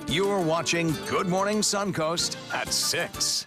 You're watching Good Morning Suncoast at 6.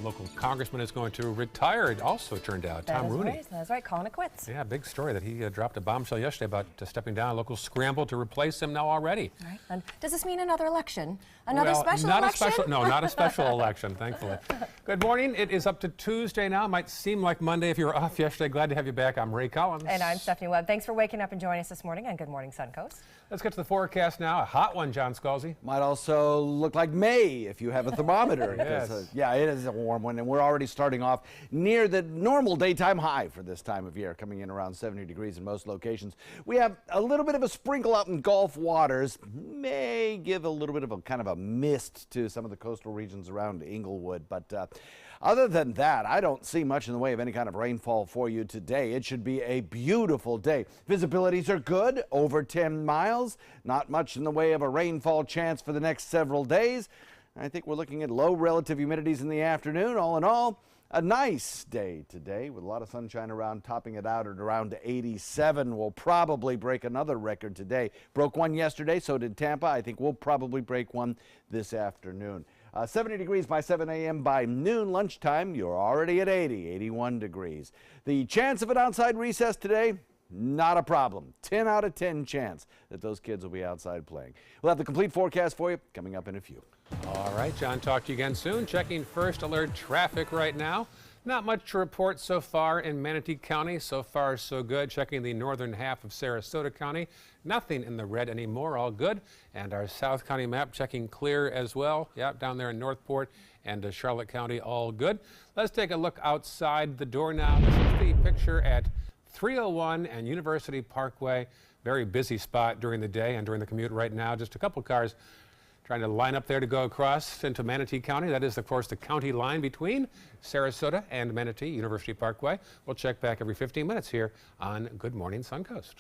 Local congressman is going to retire. It also turned out. Tom Rooney. That's right. Calling it quits. Yeah, big story that he dropped a bombshell yesterday about stepping down. A local scramble to replace him now already. All right. And does this mean another election? Another special not election? A special, no, not a special election, thankfully. Good morning. It is up to Tuesday now. It might seem like Monday if you were off yesterday. Glad to have you back. I'm Ray Collins. And I'm Stephanie Webb. Thanks for waking up and joining us this morning on Good Morning Suncoast. Let's get to the forecast now. A hot one, John Scalzi. Might also look like May if you have a thermometer. Yes. Yeah, it is a warm one, and we're already starting off near the normal daytime high for this time of year, coming in around 70 degrees in most locations. We have a little bit of a sprinkle out in Gulf waters, may give a little bit of a kind of a mist to some of the coastal regions around Inglewood, but other than that, I don't see much in the way of any kind of rainfall for you today. It should be a beautiful day. Visibilities are good, over 10 miles. Not much in the way of a rainfall chance for the next several days. I think we're looking at low relative humidities in the afternoon. All in all, a nice day today with a lot of sunshine around, topping it out at around 87. We'll probably break another record today. Broke one yesterday, so did Tampa. I think we'll probably break one this afternoon. 70 degrees by 7 a.m. By noon lunchtime, you're already at 81 degrees. The chance of an outside recess today, not a problem. 10 out of 10 chance that those kids will be outside playing. We'll have the complete forecast for you coming up in a few. All right, John, talk to you again soon. Checking first alert traffic right now. Not much to report so far in Manatee County. So far, so good. Checking the northern half of Sarasota County. Nothing in the red anymore. All good. And our South County map checking clear as well. Yep, down there in Northport and Charlotte County, all good. Let's take a look outside the door now. This is the picture at 301 and University Parkway. Very busy spot during the day and during the commute right now. Just a couple cars trying to line up there to go across into Manatee County. That is, of course, the county line between Sarasota and Manatee, University Parkway. We'll check back every 15 minutes here on Good Morning Suncoast.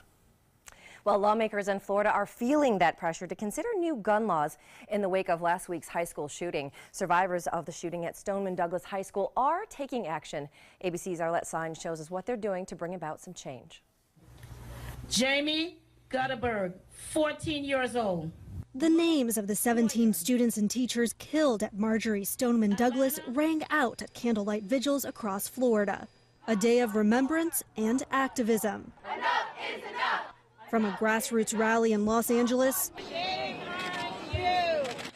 Well, lawmakers in Florida are feeling that pressure to consider new gun laws in the wake of last week's high school shooting. Survivors of the shooting at Stoneman Douglas High School are taking action. ABC's Arlette Sines shows us what they're doing to bring about some change. Jamie Gutterberg, 14 years old. The names of the 17 students and teachers killed at Marjorie Stoneman Douglas rang out at candlelight vigils across Florida. A day of remembrance and activism. Enough is enough. From a grassroots rally in Los Angeles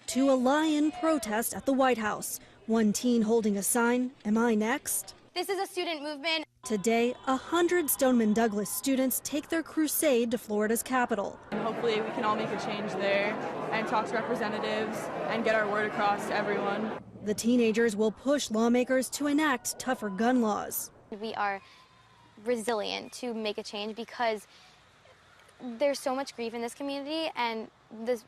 to a lie-in protest at the White House. One teen holding a sign, "Am I next?" This is a student movement. Today, 100 Stoneman Douglas students take their crusade to Florida's capital. And hopefully we can all make a change there and talk to representatives and get our word across to everyone. The teenagers will push lawmakers to enact tougher gun laws. We are resilient to make a change because there's so much grief in this community, and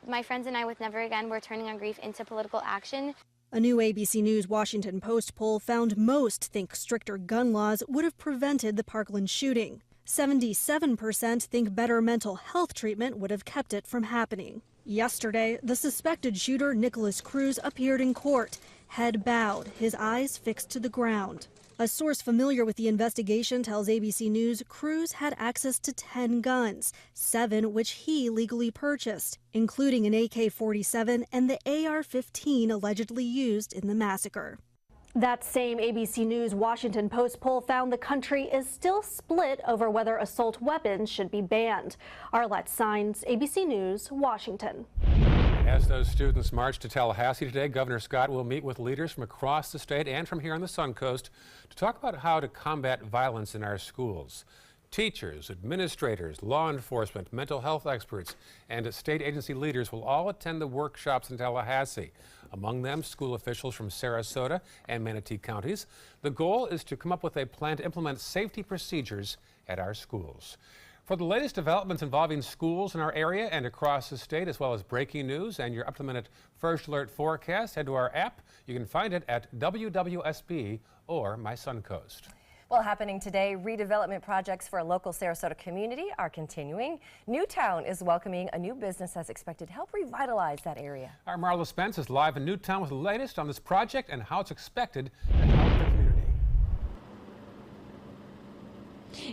my friends and I with Never Again, we're turning our grief into political action. A new ABC News Washington Post poll found most think stricter gun laws would have prevented the Parkland shooting. 77% think better mental health treatment would have kept it from happening. Yesterday, the suspected shooter, Nicholas Cruz, appeared in court, head bowed, his eyes fixed to the ground. A source familiar with the investigation tells ABC News Cruz had access to 10 guns, 7 which he legally purchased, including an AK-47 and the AR-15 allegedly used in the massacre. That same ABC News Washington Post poll found the country is still split over whether assault weapons should be banned. Arlette Sines, ABC News, Washington. As those students march to Tallahassee today, Governor Scott will meet with leaders from across the state and from here on the Suncoast to talk about how to combat violence in our schools. Teachers, administrators, law enforcement, mental health experts, and state agency leaders will all attend the workshops in Tallahassee. Among them, school officials from Sarasota and Manatee counties. The goal is to come up with a plan to implement safety procedures at our schools. For the latest developments involving schools in our area and across the state, as well as breaking news and your up-to-the-minute first alert forecast, head to our app. You can find it at WWSB or My Suncoast. Well, happening today, redevelopment projects for a local Sarasota community are continuing. Newtown is welcoming a new business that's expected to help revitalize that area. Our Marla Spence is live in Newtown with the latest on this project and how it's expected to help the community.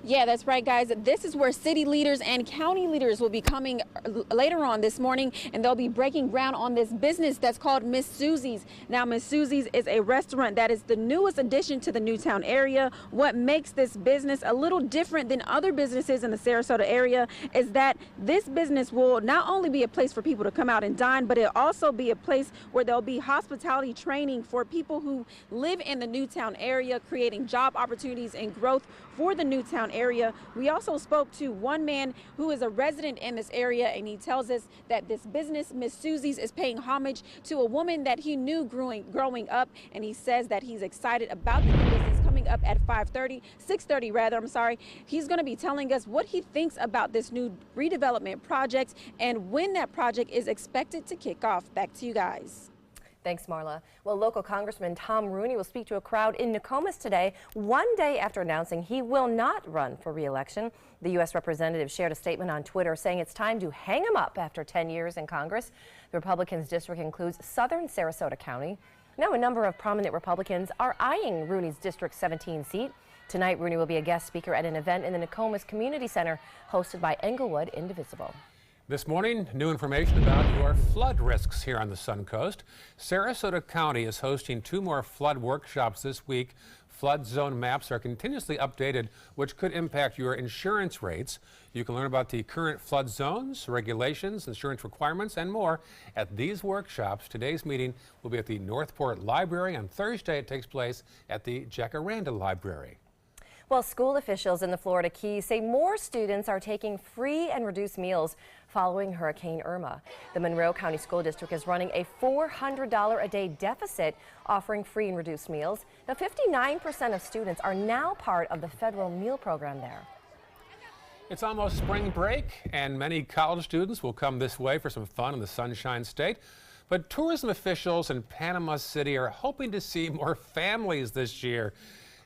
Yeah, that's right, guys. This is where city leaders and county leaders will be coming later on this morning, and they'll be breaking ground on this business that's called Miss Susie's. Now, Miss Susie's is a restaurant that is the newest addition to the Newtown area. What makes this business a little different than other businesses in the Sarasota area is that this business will not only be a place for people to come out and dine, but it'll also be a place where there'll be hospitality training for people who live in the Newtown area, creating job opportunities and growth for the Newtown area. We also spoke to one man who is a resident in this area, and he tells us that this business, Miss Susie's, is paying homage to a woman that he knew growing up, and he says that he's excited about the new business coming up at 6:30 rather, I'm sorry. He's going to be telling us what he thinks about this new redevelopment project and when that project is expected to kick off. Back to you guys. Thanks, Marla. Well, local Congressman Tom Rooney will speak to a crowd in Nokomis today, one day after announcing he will not run for re-election. The U.S. representative shared a statement on Twitter saying it's time to hang him up after 10 years in Congress. The Republicans' district includes southern Sarasota County. Now, a number of prominent Republicans are eyeing Rooney's District 17 seat. Tonight, Rooney will be a guest speaker at an event in the Nokomis Community Center hosted by Englewood Indivisible. This morning, new information about your flood risks here on the Suncoast. Sarasota County is hosting 2 more flood workshops this week. Flood zone maps are continuously updated, which could impact your insurance rates. You can learn about the current flood zones, regulations, insurance requirements, and more at these workshops. Today's meeting will be at the Northport Library. On Thursday, it takes place at the Jacaranda Library. Well, school officials in the Florida Keys say more students are taking free and reduced meals following Hurricane Irma. The Monroe County School District is running a $400 a day deficit, offering free and reduced meals. Now, 59% of students are now part of the federal meal program there. It's almost spring break, and many college students will come this way for some fun in the Sunshine State. But tourism officials in Panama City are hoping to see more families this year.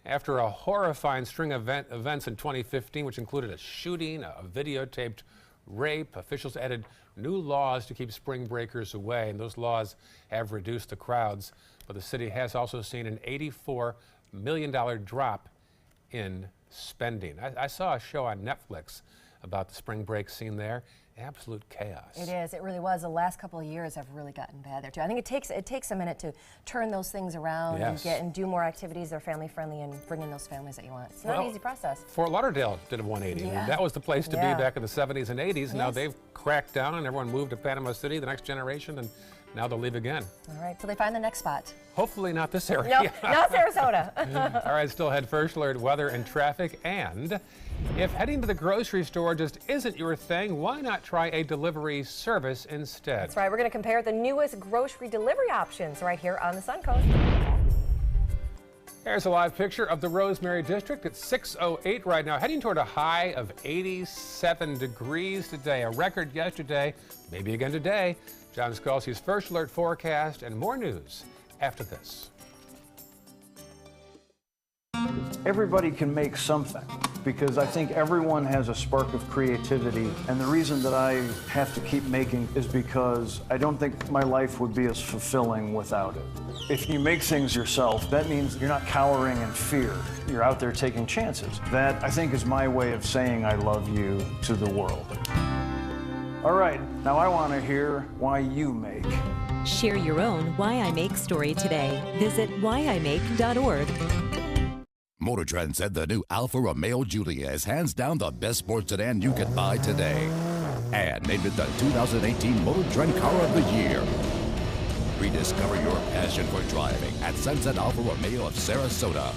After a horrifying string of events in 2015, which included a shooting, a videotaped rape, officials added new laws to keep spring breakers away, and those laws have reduced the crowds. But the city has also seen an $84 million drop in spending. I saw a show on Netflix about the spring break scene there. Absolute chaos. It is. It really was. The last couple of years have really gotten bad there too. I think it takes a minute to turn those things around and do more activities that are family friendly and bring in those families that you want. It's not an easy process. Fort Lauderdale did a 180. Yeah. That was the place to be back in the 70s and 80s. Yes. Now they've cracked down and everyone moved to Panama City, the next generation, and now they'll leave again. All right, till they find the next spot. Hopefully not this area. No, not Sarasota. All right, still ahead, first alert, weather and traffic. And if heading to the grocery store just isn't your thing, why not try a delivery service instead? That's right, we're going to compare the newest grocery delivery options right here on the Suncoast. There's a live picture of the Rosemary District at 6:08 right now, heading toward a high of 87 degrees today. A record yesterday, maybe again today. John Scalzi's first alert forecast and more news after this. Everybody can make something, because I think everyone has a spark of creativity, and the reason that I have to keep making is because I don't think my life would be as fulfilling without it. If you make things yourself, that means you're not cowering in fear. You're out there taking chances. That, I think, is my way of saying I love you to the world. All right, now I want to hear why you make. Share your own Why I Make story today. Visit whyimake.org. Motor Trend said the new Alfa Romeo Giulia is hands down the best sports sedan you can buy today, and named it the 2018 Motor Trend Car of the Year. Rediscover your passion for driving at Sunset Alfa Romeo of Sarasota.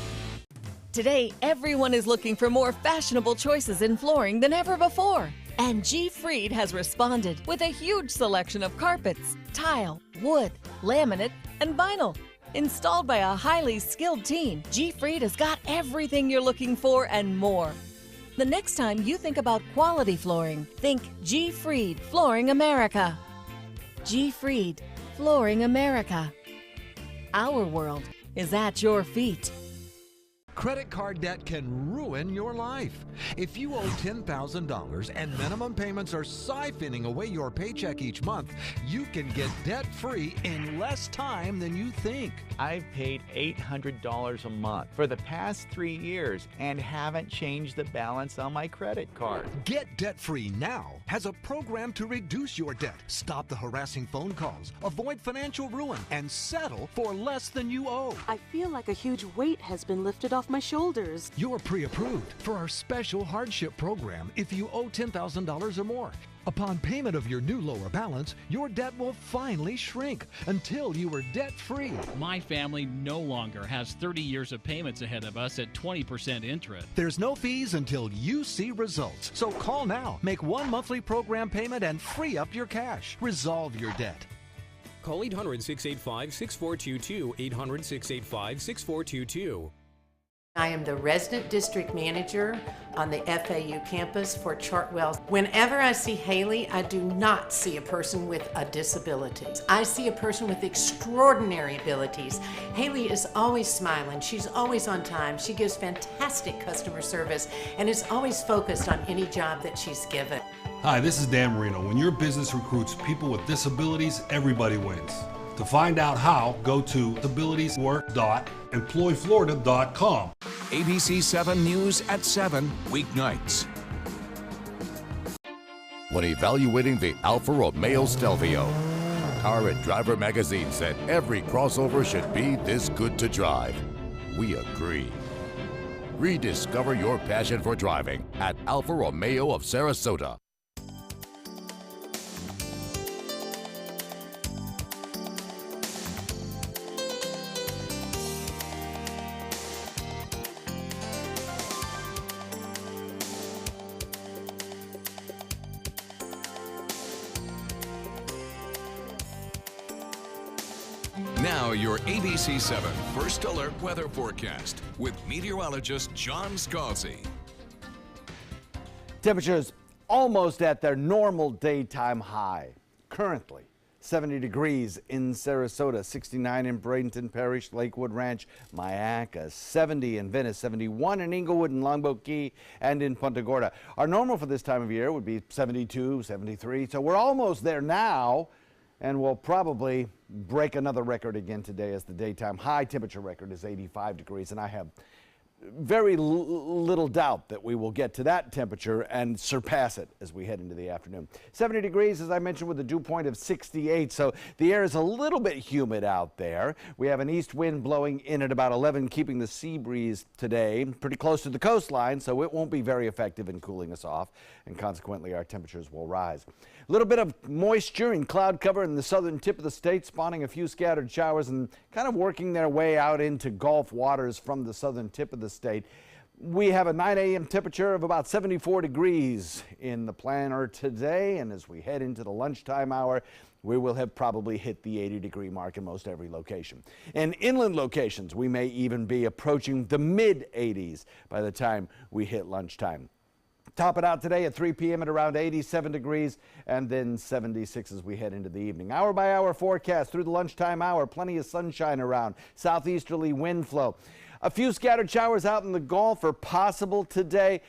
Today, everyone is looking for more fashionable choices in flooring than ever before. And G. Fried has responded with a huge selection of carpets, tile, wood, laminate, and vinyl. Installed by a highly skilled team, G. Fried has got everything you're looking for and more. The next time you think about quality flooring, think G. Fried Flooring America. G. Fried Flooring America. Our world is at your feet. Credit card debt can ruin your life. If you owe $10,000 and minimum payments are siphoning away your paycheck each month, you can get debt-free in less time than you think. I've paid $800 a month for the past 3 years and haven't changed the balance on my credit card. Get Debt-Free Now has a program to reduce your debt, stop the harassing phone calls, avoid financial ruin, and settle for less than you owe. I feel like a huge weight has been lifted off my shoulders. You're pre-approved for our special hardship program if you owe $10,000 or more. Upon payment of your new lower balance, your debt will finally shrink until you are debt-free. My family no longer has 30 years of payments ahead of us at 20% interest. There's no fees until you see results. So call now, make one monthly program payment, and free up your cash. Resolve your debt. Call 800-685-6422, 800-685-6422. I am the resident district manager on the FAU campus for Chartwell. Whenever I see Haley, I do not see a person with a disability. I see a person with extraordinary abilities. Haley is always smiling. She's always on time. She gives fantastic customer service and is always focused on any job that she's given. Hi, this is Dan Marino. When your business recruits people with disabilities, everybody wins. To find out how, go to disabilitieswork.employflorida.com. ABC 7 News at 7, weeknights. When evaluating the Alfa Romeo Stelvio, Car and Driver magazine said every crossover should be this good to drive. We agree. Rediscover your passion for driving at Alfa Romeo of Sarasota. Now your ABC 7 First Alert weather forecast with meteorologist John Scalzi. Temperatures almost at their normal daytime high. Currently 70 degrees in Sarasota, 69 in Bradenton Parish, Lakewood Ranch, Mayaca, 70 in Venice, 71 in Inglewood and Longboat Key, and in Punta Gorda. Our normal for this time of year would be 72, 73, so we're almost there now. And we'll probably break another record again today, as the daytime high temperature record is 85 degrees. And I have very little doubt that we will get to that temperature and surpass it as we head into the afternoon. 70 degrees, as I mentioned, with a dew point of 68. So the air is a little bit humid out there. We have an east wind blowing in at about 11, keeping the sea breeze today pretty close to the coastline. So it won't be very effective in cooling us off. And consequently, our temperatures will rise. A little bit of moisture and cloud cover in the southern tip of the state, spawning a few scattered showers and kind of working their way out into Gulf waters from the southern tip of the state. We have a 9 a.m. temperature of about 74 degrees in the planner today, and as we head into the lunchtime hour, we will have probably hit the 80-degree mark in most every location. In inland locations, we may even be approaching the mid-80s by the time we hit lunchtime. Top it out today at 3 p.m. at around 87 degrees, and then 76 as we head into the evening. Hour by hour forecast through the lunchtime hour. Plenty of sunshine around. Southeasterly wind flow. A few scattered showers out in the Gulf are possible today.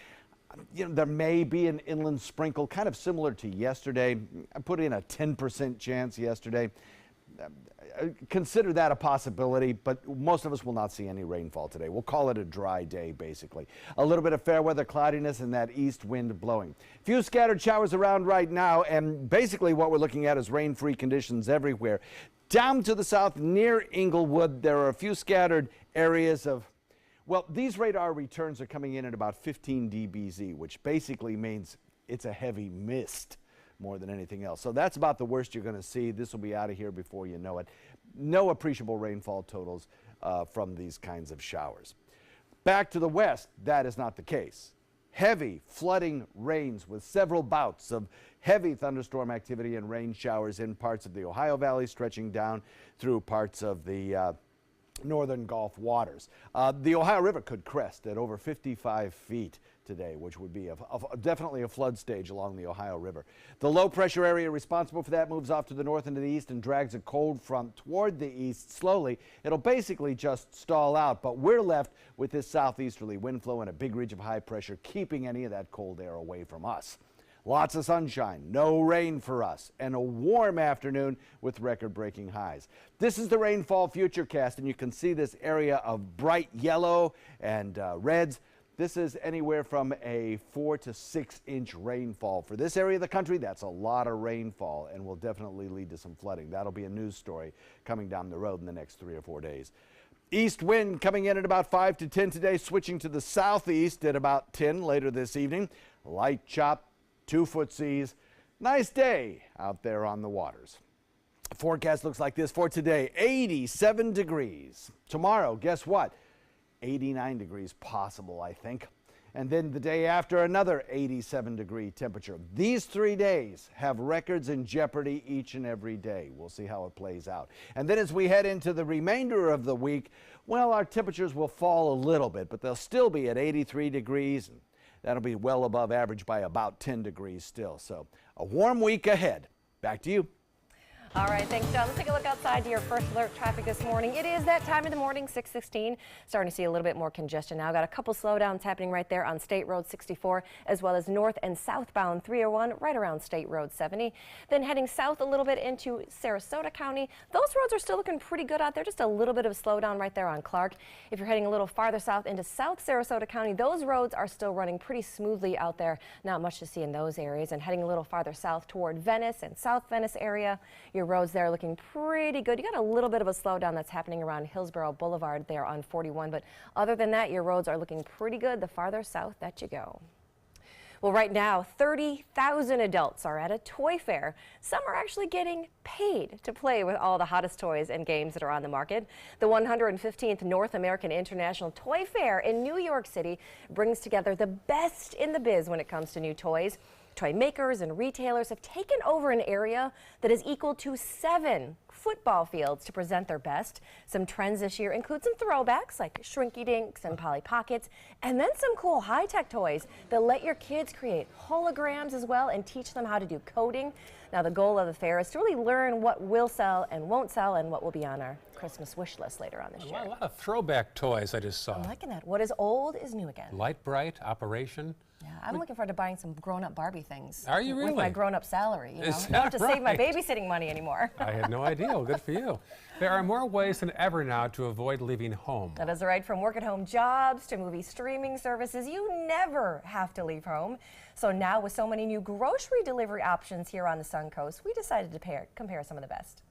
There may be an inland sprinkle, kind of similar to yesterday. I put in a 10% chance yesterday. Consider that a possibility, but most of us will not see any rainfall today. We'll call it a dry day, basically. A little bit of fair weather cloudiness and that east wind blowing. Few scattered showers around right now, and basically what we're looking at is rain-free conditions everywhere. Down to the south near Inglewood, there are a few scattered areas of, well, these radar returns are coming in at about 15 dBz, which basically means it's a heavy mist more than anything else. So that's about the worst you're going to see. This will be out of here before you know it. No appreciable rainfall totals from these kinds of showers. Back to the west, that is not the case. Heavy flooding rains with several bouts of heavy thunderstorm activity and rain showers in parts of the Ohio Valley, stretching down through parts of the northern Gulf waters. The Ohio River could crest at over 55 feet today, which would be definitely a flood stage along the Ohio River. The low pressure area responsible for that moves off to the north and to the east and drags a cold front toward the east slowly. It'll basically just stall out, but we're left with this southeasterly wind flow and a big ridge of high pressure keeping any of that cold air away from us. Lots of sunshine, no rain for us, and a warm afternoon with record-breaking highs. This is the rainfall futurecast, and you can see this area of bright yellow and reds. This is anywhere from a 4 to 6 inch rainfall. For this area of the country, that's a lot of rainfall and will definitely lead to some flooding. That'll be a news story coming down the road in the next 3 or 4 days. East wind coming in at about 5 to 10 today, switching to the southeast at about 10 later this evening. Light chop, 2-foot seas. Nice day out there on the waters. Forecast looks like this for today: 87 degrees. Tomorrow, guess what? 89 degrees possible, I think. And then the day after, another 87-degree temperature. These 3 days have records in jeopardy each and every day. We'll see how it plays out. And then as we head into the remainder of the week, well, our temperatures will fall a little bit, but they'll still be at 83 degrees. And that'll be well above average by about 10 degrees still. So a warm week ahead. Back to you. All right, thanks, John. Let's take a look outside to your first alert traffic this morning. It is that time of the morning, 6:16. Starting to see a little bit more congestion now. Got a couple slowdowns happening right there on State Road 64, as well as north and southbound 301 right around State Road 70. Then heading south a little bit into Sarasota County. Those roads are still looking pretty good out there. Just a little bit of a slowdown right there on Clark. If you're heading a little farther south into South Sarasota County, those roads are still running pretty smoothly out there. Not much to see in those areas. And heading a little farther south toward Venice and South Venice area, your roads there are looking pretty good. You got a little bit of a slowdown that's happening around Hillsborough Boulevard there on 41, but other than that, your roads are looking pretty good the farther south that you go. Well, right now, 30,000 adults are at a toy fair. Some are actually getting paid to play with all the hottest toys and games that are on the market. The 115th North American International Toy Fair in New York City brings together the best in the biz when it comes to new toys. Toy makers and retailers have taken over an area that is equal to 7 football fields to present their best. Some trends this year include some throwbacks like Shrinky Dinks and Polly Pockets, and then some cool high-tech toys that let your kids create holograms as well and teach them how to do coding. Now, the goal of the fair is to really learn what will sell and won't sell and what will be on our Christmas wish list later on this year. A lot of throwback toys I just saw. I'm liking that. What is old is new again. Light Bright, Operation. Yeah, I'm looking forward to buying some grown-up Barbie things. Are you really? With my grown-up salary, you know? Is I don't have to that save my right? babysitting money anymore. I had no idea. Well, good for you. There are more ways than ever now to avoid leaving home. That is right. From work-at-home jobs to movie streaming services, you never have to leave home. So now, with so many new grocery delivery options here on the Suncoast, we decided to compare some of the best.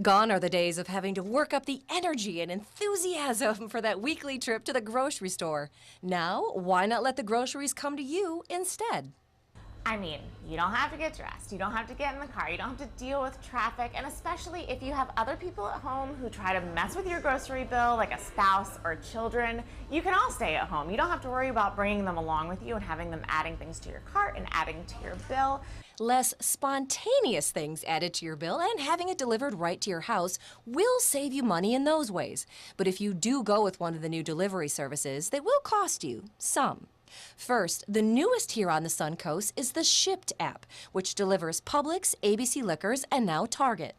Gone are the days of having to work up the energy and enthusiasm for that weekly trip to the grocery store. Now, why not let the groceries come to you instead? I mean, you don't have to get dressed, you don't have to get in the car, you don't have to deal with traffic, and especially if you have other people at home who try to mess with your grocery bill, like a spouse or children, you can all stay at home. You don't have to worry about bringing them along with you and having them adding things to your cart and adding to your bill. Less spontaneous things added to your bill and having it delivered right to your house will save you money in those ways. But if you do go with one of the new delivery services, they will cost you some. First, the newest here on the Suncoast is the Shipt app, which delivers Publix, ABC Liquors, and now Target.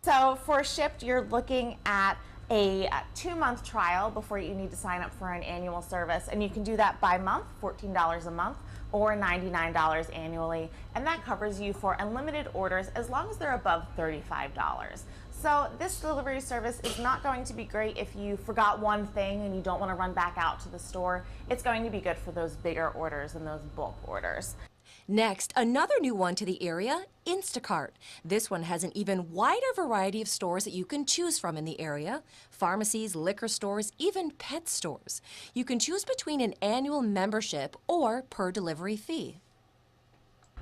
So for Shipt, you're looking at a 2-month trial before you need to sign up for an annual service, and you can do that by month, $14 a month, or $99 annually, and that covers you for unlimited orders as long as they're above $35. So this delivery service is not going to be great if you forgot one thing and you don't want to run back out to the store. It's going to be good for those bigger orders and those bulk orders. Next, another new one to the area, Instacart. This one has an even wider variety of stores that you can choose from in the area. Pharmacies, liquor stores, even pet stores. You can choose between an annual membership or per delivery fee.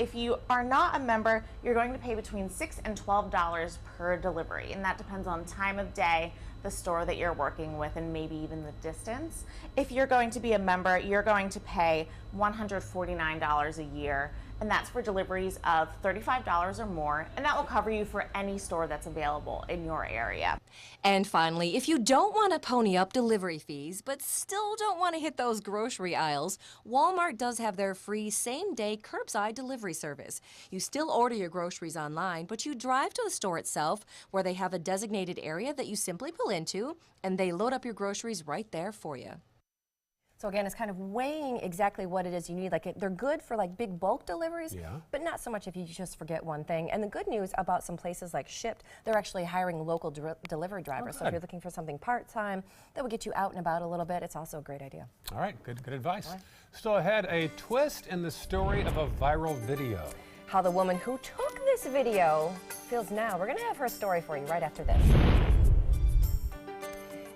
If you are not a member, you're going to pay between $6 and $12 per delivery, and that depends on time of day, the store that you're working with, and maybe even the distance. If you're going to be a member, you're going to pay $149 a year, and that's for deliveries of $35 or more, and that will cover you for any store that's available in your area. And finally, if you don't want to pony up delivery fees, but still don't want to hit those grocery aisles, Walmart does have their free same-day curbside delivery service. You still order your groceries online, but you drive to the store itself where they have a designated area that you simply pull into, and they load up your groceries right there for you. So again, it's kind of weighing exactly what it is you need. Like they're good for like big bulk deliveries, but not so much if you just forget one thing. And the good news about some places like Shipt, they're actually hiring local delivery drivers. So if you're looking for something part-time that will get you out and about a little bit, it's also a great idea. All right, good advice. Still ahead, a twist in the story of a viral video. How the woman who took this video feels now. We're going to have her story for you right after this.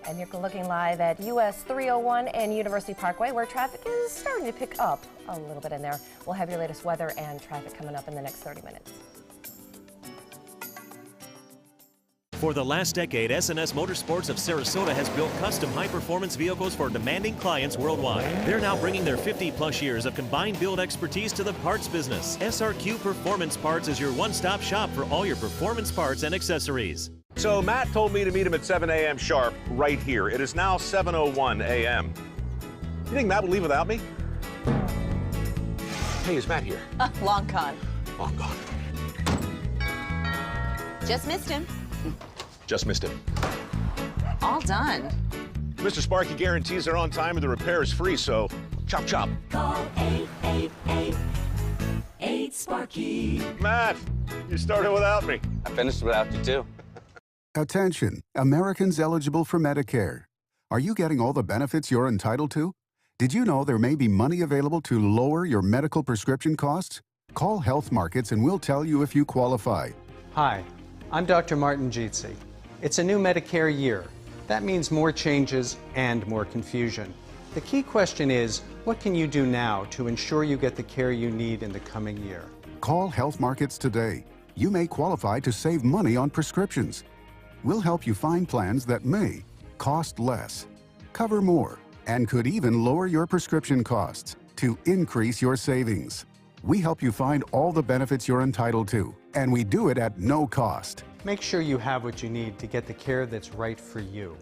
And you're looking live at US 301 and University Parkway, where traffic is starting to pick up a little bit in there. We'll have your latest weather and traffic coming up in the next 30 minutes. For the last decade, SNS Motorsports of Sarasota has built custom high-performance vehicles for demanding clients worldwide. They're now bringing their 50-plus years of combined build expertise to the parts business. SRQ Performance Parts is your one-stop shop for all your performance parts and accessories. So Matt told me to meet him at 7 a.m. sharp right here. It is now 7:01 a.m. You think Matt will leave without me? Hey, is Matt here? Long con. Long gone. Just missed him. Just missed him. All done. Mr. Sparky guarantees they're on time and the repair is free, so chop chop. Call 888-8-SPARKY. Matt, you started without me. I finished without you too. Attention, Americans eligible for Medicare. Are you getting all the benefits you're entitled to? Did you know there may be money available to lower your medical prescription costs? Call Health Markets and we'll tell you if you qualify. Hi, I'm Dr. Martin Jeetsi. It's a new Medicare year. That means more changes and more confusion. The key question is, what can you do now to ensure you get the care you need in the coming year? Call Health Markets today. You may qualify to save money on prescriptions. We'll help you find plans that may cost less, cover more, and could even lower your prescription costs to increase your savings. We help you find all the benefits you're entitled to, and we do it at no cost. Make sure you have what you need to get the care that's right for you.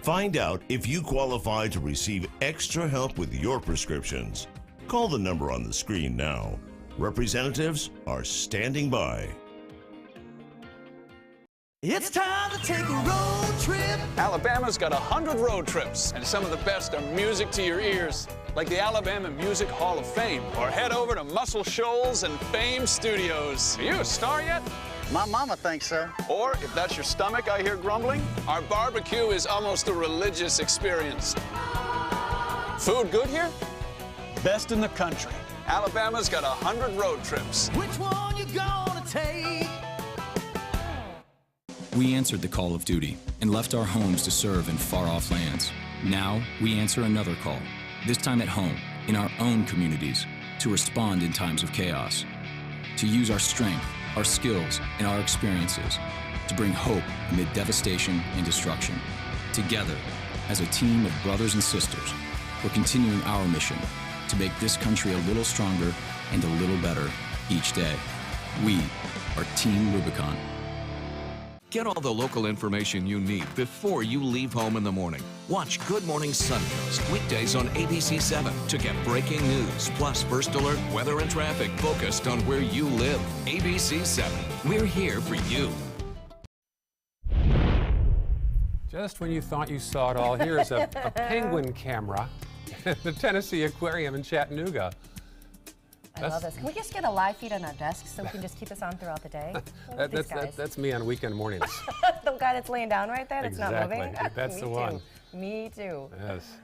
Find out if you qualify to receive extra help with your prescriptions. Call the number on the screen now. Representatives are standing by. It's time to take a road trip. Alabama's got 100 road trips, and some of the best are music to your ears, like the Alabama Music Hall of Fame. Or head over to Muscle Shoals and Fame Studios. Are you a star yet? My mama thinks so. Or, if that's your stomach I hear grumbling, our barbecue is almost a religious experience. Food good here? Best in the country. Alabama's got 100 road trips. Which one you gonna take? We answered the call of duty and left our homes to serve in far-off lands. Now, we answer another call, this time at home, in our own communities, to respond in times of chaos, to use our strength, our skills, and our experiences to bring hope amid devastation and destruction. Together, as a team of brothers and sisters, we're continuing our mission to make this country a little stronger and a little better each day. We are Team Rubicon. Get all the local information you need before you leave home in the morning. Watch Good Morning Suncoast weekdays on ABC 7 to get breaking news, plus first alert, weather and traffic focused on where you live. ABC 7, we're here for you. Just when you thought you saw it all, here's a penguin camera at the Tennessee Aquarium in Chattanooga. I love this. Can we just get a live feed on our desks so we can just keep this on throughout the day? That's me on weekend mornings. The guy that's laying down right there that's exactly. not moving? That's the one. Me too. Yes.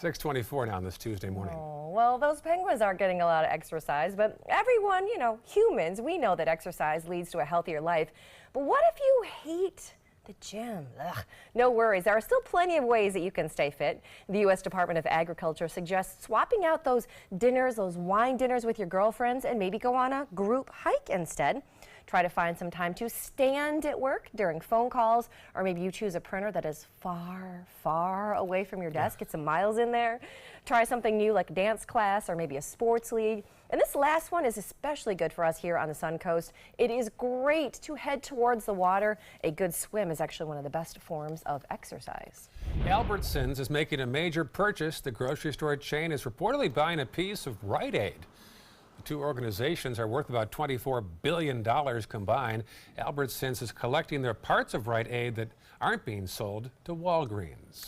6:24 now on this Tuesday morning. Oh, well, those penguins aren't getting a lot of exercise, but everyone, you know, humans, we know that exercise leads to a healthier life. But what if you hate the gym? Ugh. No worries, there are still plenty of ways that you can stay fit. The U.S. Department of Agriculture suggests swapping out those dinners, those wine dinners with your girlfriends, and maybe go on a group hike instead. Try to find some time to stand at work during phone calls, or maybe you choose a printer that is far, far away from your desk. Get some miles in there. Try something new like dance class or maybe a sports league. And this last one is especially good for us here on the Suncoast. It is great to head towards the water. A good swim is actually one of the best forms of exercise. Albertsons is making a major purchase. The grocery store chain is reportedly buying a piece of Rite Aid. The two organizations are worth about $24 billion combined. Albertsons is collecting their parts of Rite Aid that aren't being sold to Walgreens.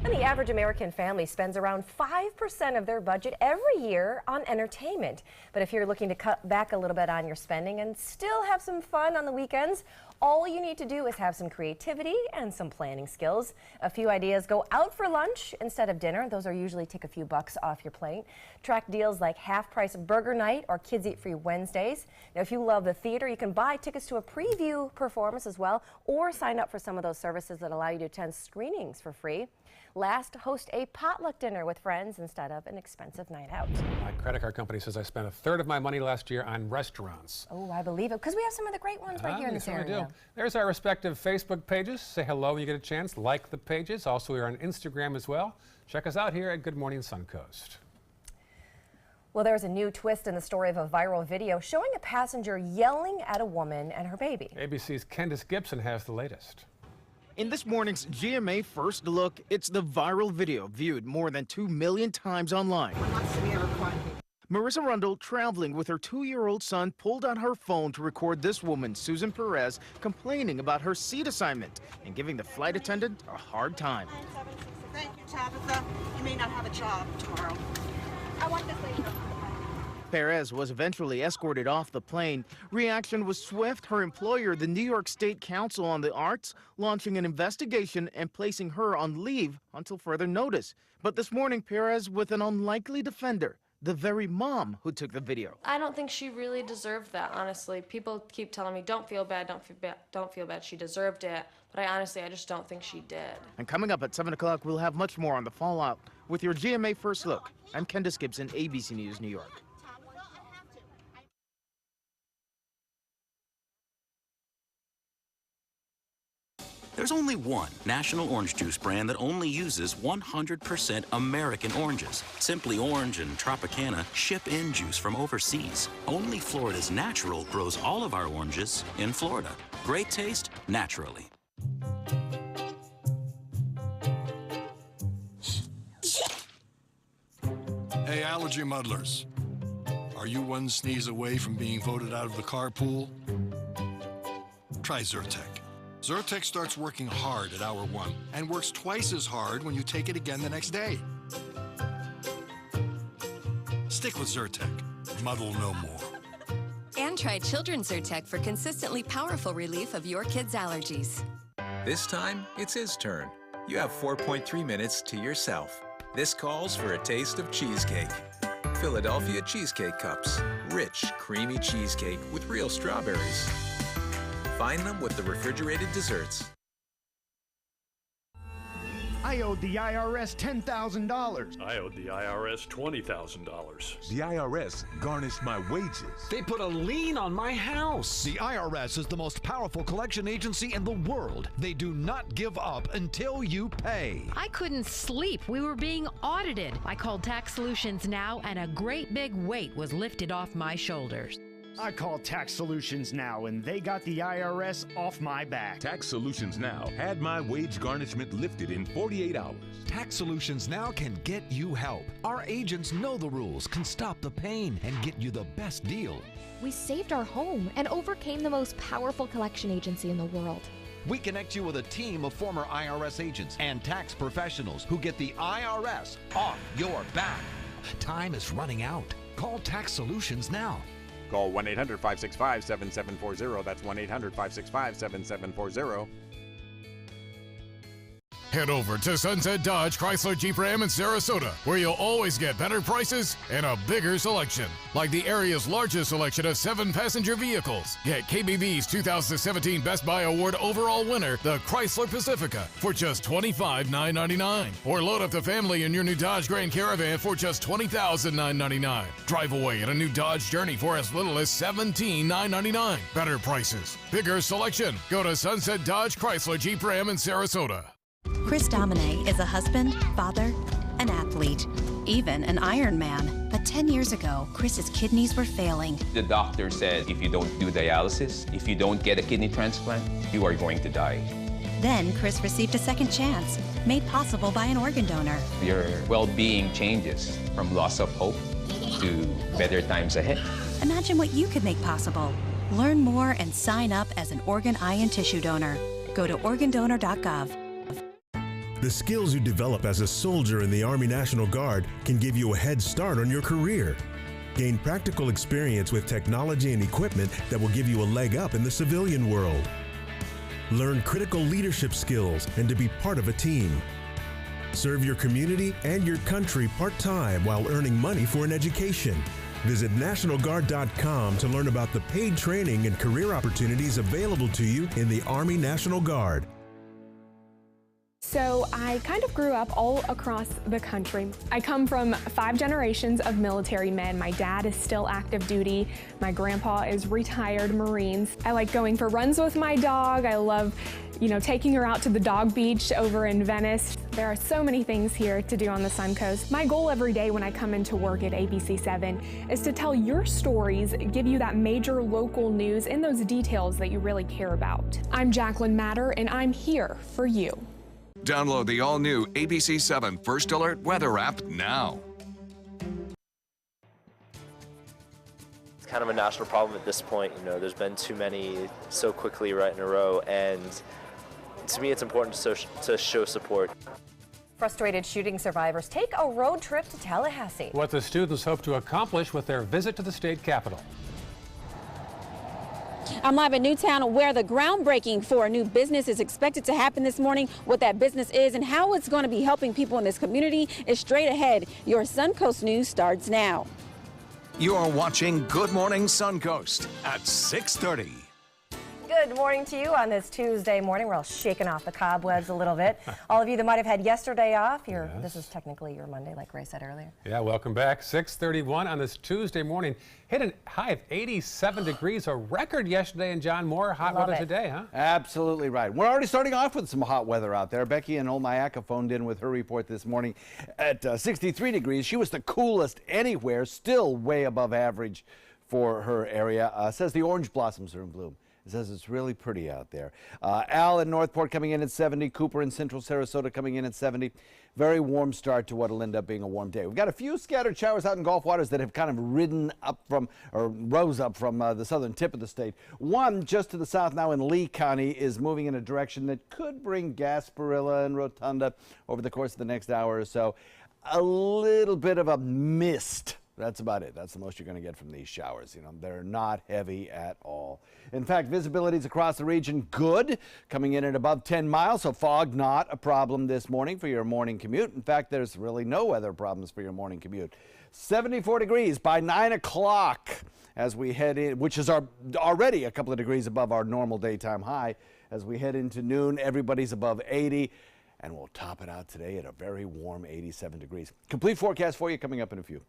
And the average American family spends around 5% of their budget every year on entertainment. But if you're looking to cut back a little bit on your spending and still have some fun on the weekends, all you need to do is have some creativity and some planning skills. A few ideas: go out for lunch instead of dinner. Those are usually take a few bucks off your plate. Track deals like half-price burger night or Kids Eat Free Wednesdays. Now, if you love the theater, you can buy tickets to a preview performance as well, or sign up for some of those services that allow you to attend screenings for free. Last, host a potluck dinner with friends instead of an expensive night out. My credit card company says I spent a third of my money last year on restaurants. Oh, I believe it, because we have some of the great ones right here in this area. There's our respective Facebook pages. Say hello when you get a chance. Like the pages. Also, we're on Instagram as well. Check us out here at Good Morning Suncoast. Well, there's a new twist in the story of a viral video showing a passenger yelling at a woman and her baby. ABC's Candace Gibson has the latest. In this morning's GMA First Look, it's the viral video viewed more than 2 million times online. Marissa Rundle, traveling with her 2-year-old son, pulled out her phone to record this woman, Susan Perez, complaining about her seat assignment and giving the flight attendant a hard time. Thank you, Tabitha. You may not have a job tomorrow. I want this lady. Perez was eventually escorted off the plane. Reaction was swift. Her employer, the New York State Council on the Arts, launching an investigation and placing her on leave until further notice. But this morning, Perez with an unlikely defender, the very mom who took the video. I don't think she really deserved that, honestly. People keep telling me, don't feel bad, don't feel bad. She deserved it. But I just don't think she did. And coming up at 7 o'clock, we'll have much more on the fallout with your GMA First Look. I'm Candace Gibson, ABC News, New York. There's only one national orange juice brand that only uses 100% American oranges. Simply Orange and Tropicana ship in juice from overseas. Only Florida's Natural grows all of our oranges in Florida. Great taste, naturally. Hey, allergy muddlers. Are you one sneeze away from being voted out of the carpool? Try Zyrtec. Zyrtec starts working hard at hour 1 and works twice as hard when you take it again the next day. Stick with Zyrtec. Muddle no more. And try Children's Zyrtec for consistently powerful relief of your kids' allergies. This time, it's his turn. You have 4.3 minutes to yourself. This calls for a taste of cheesecake. Philadelphia Cheesecake Cups. Rich, creamy cheesecake with real strawberries. Find them with the refrigerated desserts. I owed the IRS $10,000. I owed the IRS $20,000. The IRS garnished my wages. They put a lien on my house. The IRS is the most powerful collection agency in the world. They do not give up until you pay. I couldn't sleep. We were being audited. I called Tax Solutions Now, and a great big weight was lifted off my shoulders. I called Tax Solutions Now, and they got the IRS off my back. Tax Solutions Now had my wage garnishment lifted in 48 hours. Tax Solutions Now can get you help. Our agents know the rules, can stop the pain, and get you the best deal. We saved our home and overcame the most powerful collection agency in the world. We connect you with a team of former IRS agents and tax professionals who get the IRS off your back. Time is running out. Call Tax Solutions Now. Call 1-800-565-7740. That's 1-800-565-7740. Head over to Sunset Dodge Chrysler Jeep Ram in Sarasota, where you'll always get better prices and a bigger selection. Like the area's largest selection of 7-passenger vehicles. Get KBB's 2017 Best Buy Award overall winner, the Chrysler Pacifica, for just $25,999. Or load up the family in your new Dodge Grand Caravan for just $20,999. Drive away in a new Dodge Journey for as little as $17,999. Better prices, bigger selection. Go to Sunset Dodge Chrysler Jeep Ram in Sarasota. Chris Domine is a husband, father, an athlete, even an Ironman. But 10 years ago, Chris's kidneys were failing. The doctor said if you don't do dialysis, if you don't get a kidney transplant, you are going to die. Then Chris received a second chance, made possible by an organ donor. Your well-being changes from loss of hope to better times ahead. Imagine what you could make possible. Learn more and sign up as an organ, eye, and tissue donor. Go to organdonor.gov. The skills you develop as a soldier in the Army National Guard can give you a head start on your career. Gain practical experience with technology and equipment that will give you a leg up in the civilian world. Learn critical leadership skills and to be part of a team. Serve your community and your country part-time while earning money for an education. Visit NationalGuard.com to learn about the paid training and career opportunities available to you in the Army National Guard. So I kind of grew up all across the country. I come from 5 generations of military men. My dad is still active duty. My grandpa is retired Marines. I like going for runs with my dog. I love, taking her out to the dog beach over in Venice. There are so many things here to do on the Suncoast. My goal every day when I come into work at ABC7 is to tell your stories, give you that major local news and those details that you really care about. I'm Jacqueline Matter, and I'm here for you. Download the all-new ABC7 First Alert weather app now. It's kind of a national problem at this point. There's been too many so quickly right in a row, and to me it's important to show support. Frustrated shooting survivors take a road trip to Tallahassee. What the students hope to accomplish with their visit to the state capitol. I'm live in Newtown, where the groundbreaking for a new business is expected to happen this morning. What that business is and how it's going to be helping people in this community is straight ahead. Your Suncoast News starts now. You're watching Good Morning Suncoast at 6:30. Good morning to you on this Tuesday morning. We're all shaking off the cobwebs a little bit. All of you that might have had yesterday off, this is technically your Monday, like Ray said earlier. Yeah, welcome back. 6:31 on this Tuesday morning. Hit a high of 87 degrees, a record yesterday. And John, more hot weather today, huh? Absolutely right. We're already starting off with some hot weather out there. Becky in Olmayaka phoned in with her report this morning at 63 degrees. She was the coolest anywhere, still way above average for her area. Says the orange blossoms are in bloom. It says it's really pretty out there. Al in Northport coming in at 70. Cooper in Central Sarasota coming in at 70. Very warm start to what will end up being a warm day. We've got a few scattered showers out in Gulf waters that have kind of rose up from the southern tip of the state. One just to the south now in Lee County is moving in a direction that could bring Gasparilla and Rotunda over the course of the next hour or so. A little bit of a mist. That's about it. That's the most you're going to get from these showers. They're not heavy at all. In fact, visibility's across the region good, coming in at above 10 miles, so fog not a problem this morning for your morning commute. In fact, there's really no weather problems for your morning commute. 74 degrees by 9 o'clock as we head in, which is already a couple of degrees above our normal daytime high. As we head into noon, everybody's above 80. And we'll top it out today at a very warm 87 degrees. Complete forecast for you coming up in a few.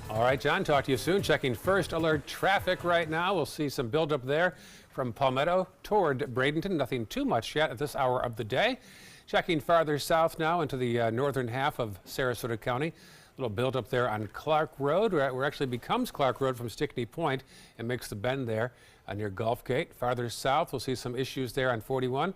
All right, John, talk to you soon. Checking First Alert traffic right now. We'll see some buildup there from Palmetto toward Bradenton. Nothing too much yet at this hour of the day. Checking farther south now into the northern half of Sarasota County. A little buildup there on Clark Road, where actually becomes Clark Road from Stickney Point and makes the bend there near Gulf Gate. Farther south, we'll see some issues there on 41.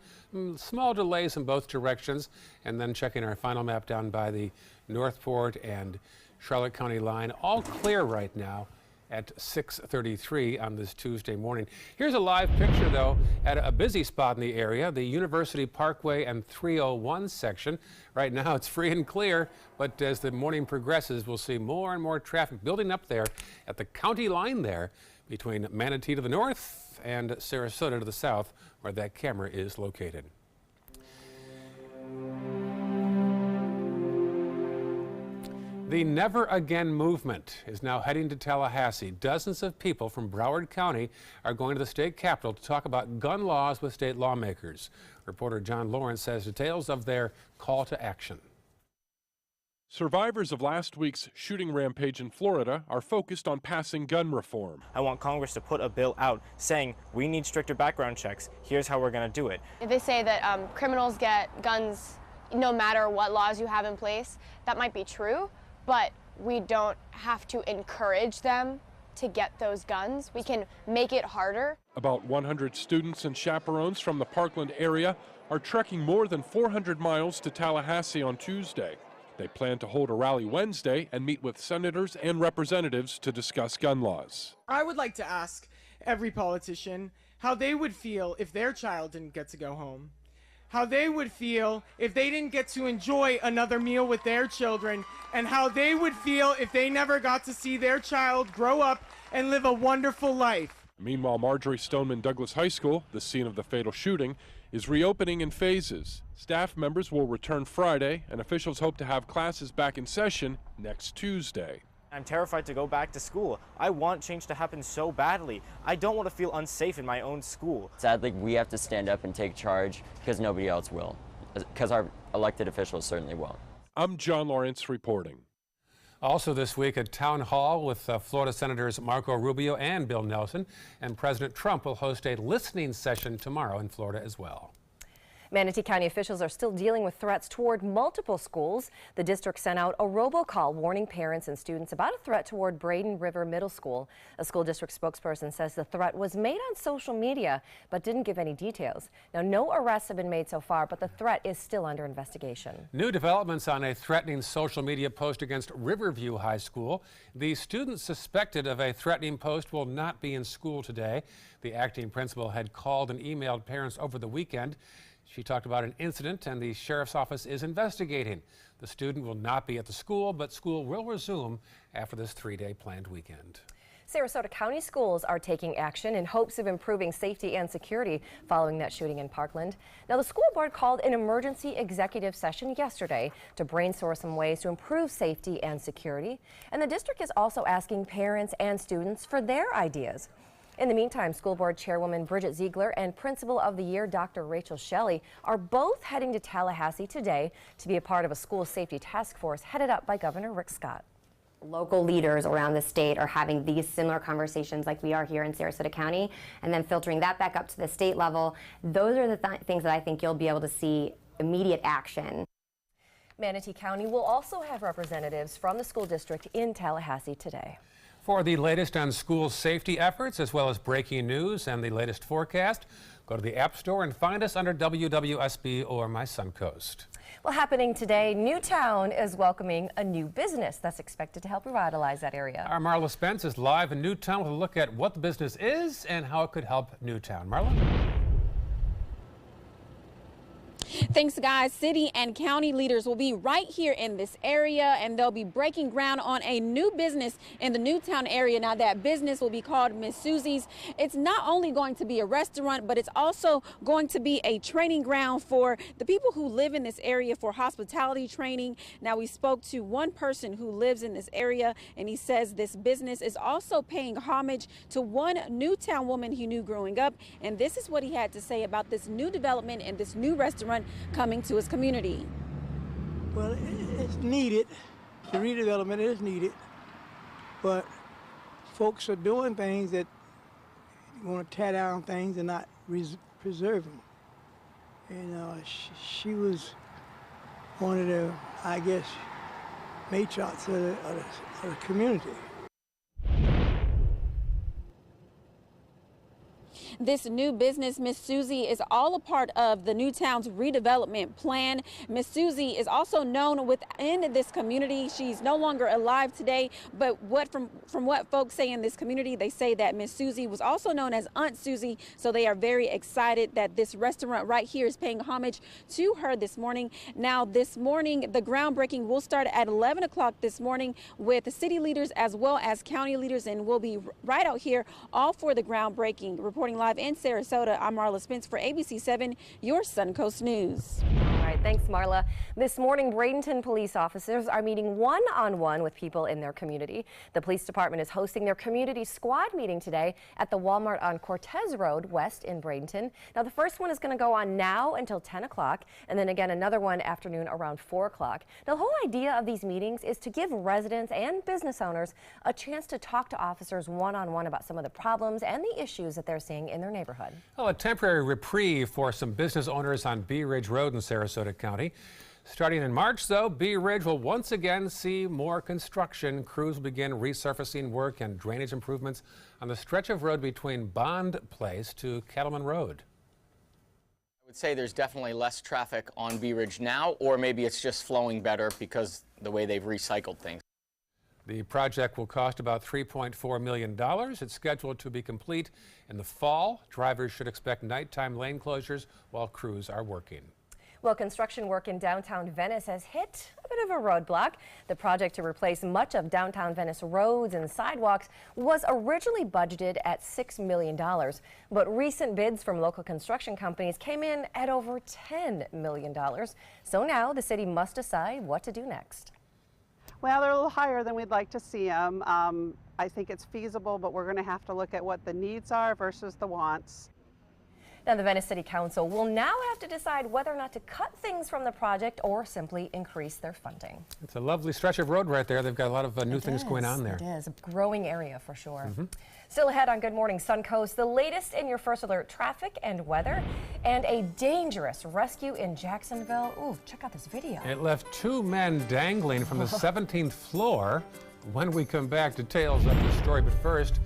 Small delays in both directions. And then checking our final map down by the Northport and Charlotte County line. All clear right now at 6:33 on this Tuesday morning. Here's a live picture, though, at a busy spot in the area, the University Parkway and 301 section. Right now it's free and clear, but as the morning progresses, we'll see more and more traffic building up there at the county line there between Manatee to the north and Sarasota to the south, where that camera is located. The Never Again movement is now heading to Tallahassee. Dozens of people from Broward County are going to the state capitol to talk about gun laws with state lawmakers. Reporter John Lawrence has details of their call to action. Survivors of last week's shooting rampage in Florida are focused on passing gun reform. I want Congress to put a bill out saying we need stricter background checks. Here's how we're going to do it. If they say that criminals get guns no matter what laws you have in place, that might be true, but we don't have to encourage them to get those guns. We can make it harder. About 100 students and chaperones from the Parkland area are trekking more than 400 miles to Tallahassee on Tuesday. They plan to hold a rally Wednesday and meet with senators and representatives to discuss gun laws. I would like to ask every politician how they would feel if their child didn't get to go home, how they would feel if they didn't get to enjoy another meal with their children, and how they would feel if they never got to see their child grow up and live a wonderful life. Meanwhile, Marjorie Stoneman Douglas High School, the scene of the fatal shooting, is reopening in phases. Staff members will return Friday, and officials hope to have classes back in session next Tuesday. I'm terrified to go back to school. I want change to happen so badly. I don't want to feel unsafe in my own school. Sadly, we have to stand up and take charge because nobody else will, because our elected officials certainly won't. I'm John Lawrence reporting. Also this week, a town hall with Florida Senators Marco Rubio and Bill Nelson, and President Trump will host a listening session tomorrow in Florida as well. Manatee County officials are still dealing with threats toward multiple schools. The district sent out a robocall warning parents and students about a threat toward Braden River Middle School. A school district spokesperson says the threat was made on social media but didn't give any details. Now, no arrests have been made so far, but the threat is still under investigation. New developments on a threatening social media post against Riverview High School. The students suspected of a threatening post will not be in school today. The acting principal had called and emailed parents over the weekend. She talked about an incident, and the sheriff's office is investigating. The student will not be at the school, but school will resume after this 3-day planned weekend. Sarasota County schools are taking action in hopes of improving safety and security following that shooting in Parkland. Now, the school board called an emergency executive session yesterday to brainstorm some ways to improve safety and security. And the district is also asking parents and students for their ideas. In the meantime, School Board Chairwoman Bridget Ziegler and Principal of the Year Dr. Rachel Shelley are both heading to Tallahassee today to be a part of a school safety task force headed up by Governor Rick Scott. Local leaders around the state are having these similar conversations like we are here in Sarasota County, and then filtering that back up to the state level. Those are the things that I think you'll be able to see immediate action. Manatee County will also have representatives from the school district in Tallahassee today. For the latest on school safety efforts, as well as breaking news and the latest forecast, go to the App Store and find us under WWSB or My Suncoast. Well, happening today, Newtown is welcoming a new business that's expected to help revitalize that area. Our Marla Spence is live in Newtown with a look at what the business is and how it could help Newtown. Marla? Thanks, guys. City and county leaders will be right here in this area, and they'll be breaking ground on a new business in the Newtown area. Now, that business will be called Miss Susie's. It's not only going to be a restaurant, but it's also going to be a training ground for the people who live in this area for hospitality training. Now, we spoke to one person who lives in this area, and he says this business is also paying homage to one Newtown woman he knew growing up, and this is what he had to say about this new development and this new restaurant coming to his community. Well, it's needed. The redevelopment is needed, but folks are doing things that want to tear down things and not preserve them. And she was one of the, I guess, matriarchs of the community. This new business, Miss Susie, is all a part of the Newtown's redevelopment plan. Miss Susie is also known within this community. She's no longer alive today, but from what folks say in this community, they say that Miss Susie was also known as Aunt Susie, so they are very excited that this restaurant right here is paying homage to her this morning. Now, this morning, the groundbreaking will start at 11 o'clock this morning with the city leaders as well as county leaders, and we'll be right out here all for the groundbreaking. Reporting live in Sarasota, I'm Marla Spence for ABC 7, your Suncoast News. All right. right, thanks, Marla. This morning, Bradenton police officers are meeting one-on-one with people in their community. The police department is hosting their community squad meeting today at the Walmart on Cortez Road West in Bradenton. Now, the first one is going to go on now until 10 o'clock, and then again another one afternoon around 4 o'clock. Now, the whole idea of these meetings is to give residents and business owners a chance to talk to officers one-on-one about some of the problems and the issues that they're seeing in their neighborhood. Well, a temporary reprieve for some business owners on Bee Ridge Road in Sarasota County. Starting in March, though, Bee Ridge will once again see more construction. Crews will begin resurfacing work and drainage improvements on the stretch of road between Bond Place to Cattleman Road. I would say there's definitely less traffic on Bee Ridge now, or maybe it's just flowing better because the way they've recycled things. The project will cost about $3.4 million. It's scheduled to be complete in the fall. Drivers should expect nighttime lane closures while crews are working. Well, construction work in downtown Venice has hit a bit of a roadblock. The project to replace much of downtown Venice roads and sidewalks was originally budgeted at $6 million. But recent bids from local construction companies came in at over $10 million. So now the city must decide what to do next. Well, they're a little higher than we'd like to see them. I think it's feasible, but we're going to have to look at what the needs are versus the wants. Now, the Venice City Council will now have to decide whether or not to cut things from the project or simply increase their funding. It's a lovely stretch of road right there. They've got a lot of new things going on there. It is a growing area for sure. Still ahead on Good Morning Suncoast, the latest in your first alert traffic and weather, and a dangerous rescue in Jacksonville. Ooh, check out this video. It left 2 men dangling from the 17th floor. When we come back, details of the story. But first,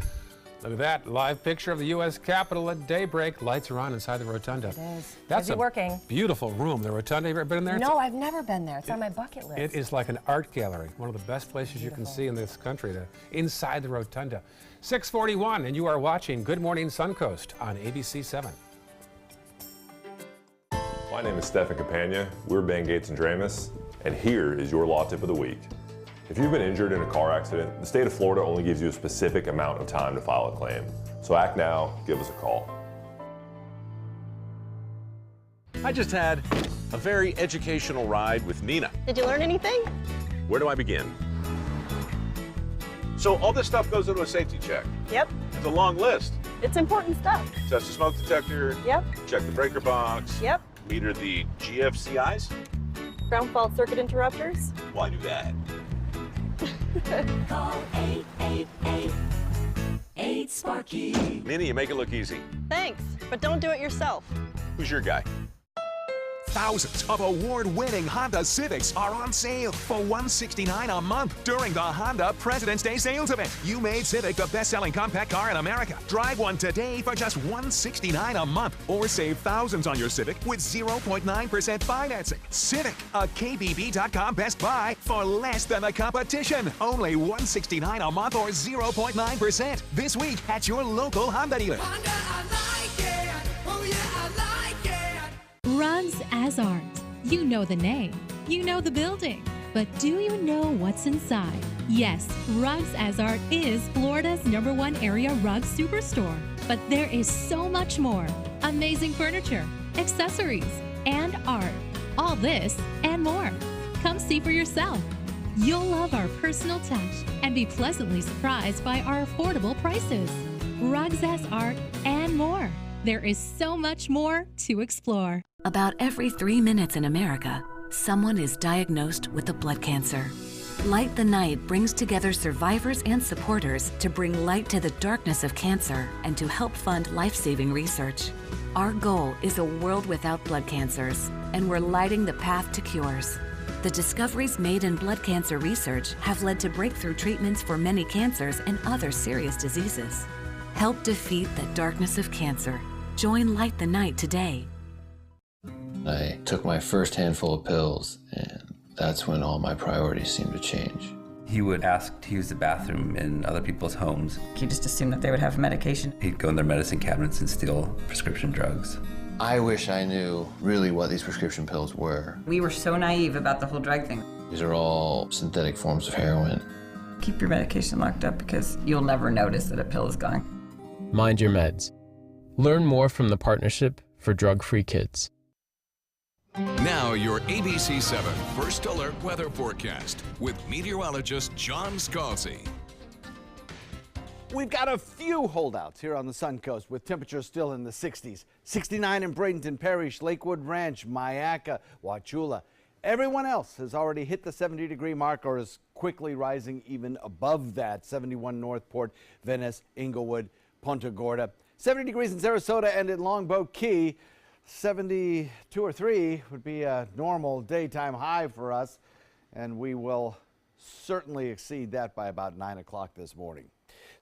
look at that live picture of the U.S. Capitol at daybreak. Lights are on inside the rotunda. It is. That's Busy working. Beautiful room. The rotunda, you ever been in there? No, I've never been there. It's on my bucket list. It is like an art gallery. One of the best places you can see in this country, inside the rotunda. 6:41, and you are watching Good Morning Suncoast on ABC 7. My name is Stephen Campagna. We're Ben Gates and Dramus, and here is your law tip of the week. If you've been injured in a car accident, the state of Florida only gives you a specific amount of time to file a claim. So act now, give us a call. I just had a very educational ride with Nina. Did you learn anything? Where do I begin? So all this stuff goes into a safety check. Yep. It's a long list. It's important stuff. Test the smoke detector. Yep. Check the breaker box. Yep. Meter the GFCIs. Ground fault circuit interrupters. Well, I do that. Call 888-8-SPARKY. Nina, you make it look easy. Thanks, but don't do it yourself. Who's your guy? Thousands of award-winning Honda Civics are on sale for $169 a month during the Honda President's Day sales event. You made Civic the best-selling compact car in America. Drive one today for just $169 a month, or save thousands on your Civic with 0.9% financing. Civic, a KBB.com best buy for less than the competition. Only $169 a month or 0.9% this week at your local Honda dealer. Honda, I like it. Oh yeah, I like it. Rugs as Art. You know the name, you know the building, but do you know what's inside? Yes, Rugs as Art is Florida's #1 area rug superstore. But there is so much more. Amazing furniture, accessories, and art. All this and more. Come see for yourself. You'll love our personal touch and be pleasantly surprised by our affordable prices. Rugs as Art and more. There is so much more to explore. About every 3 minutes in America, someone is diagnosed with a blood cancer. Light the Night brings together survivors and supporters to bring light to the darkness of cancer and to help fund life-saving research. Our goal is a world without blood cancers, and we're lighting the path to cures. The discoveries made in blood cancer research have led to breakthrough treatments for many cancers and other serious diseases. Help defeat the darkness of cancer. Join Light the Night today. I took my first handful of pills, and that's when all my priorities seemed to change. He would ask to use the bathroom in other people's homes. He just assumed that they would have medication. He'd go in their medicine cabinets and steal prescription drugs. I wish I knew really what these prescription pills were. We were so naive about the whole drug thing. These are all synthetic forms of heroin. Keep your medication locked up because you'll never notice that a pill is gone. Mind your meds. Learn more from the Partnership for Drug-Free Kids. Now your ABC 7 First Alert weather forecast with meteorologist John Scalzi. We've got a few holdouts here on the Suncoast with temperatures still in the 60s. 69 in Bradenton Parish, Lakewood Ranch, Myakka, Wauchula. Everyone else has already hit the 70-degree mark or is quickly rising even above that. 71 Northport, Venice, Inglewood, Punta Gorda. 70 degrees in Sarasota and in Longboat Key. 72 or 3 would be a normal daytime high for us, and we will certainly exceed that by about 9 o'clock this morning.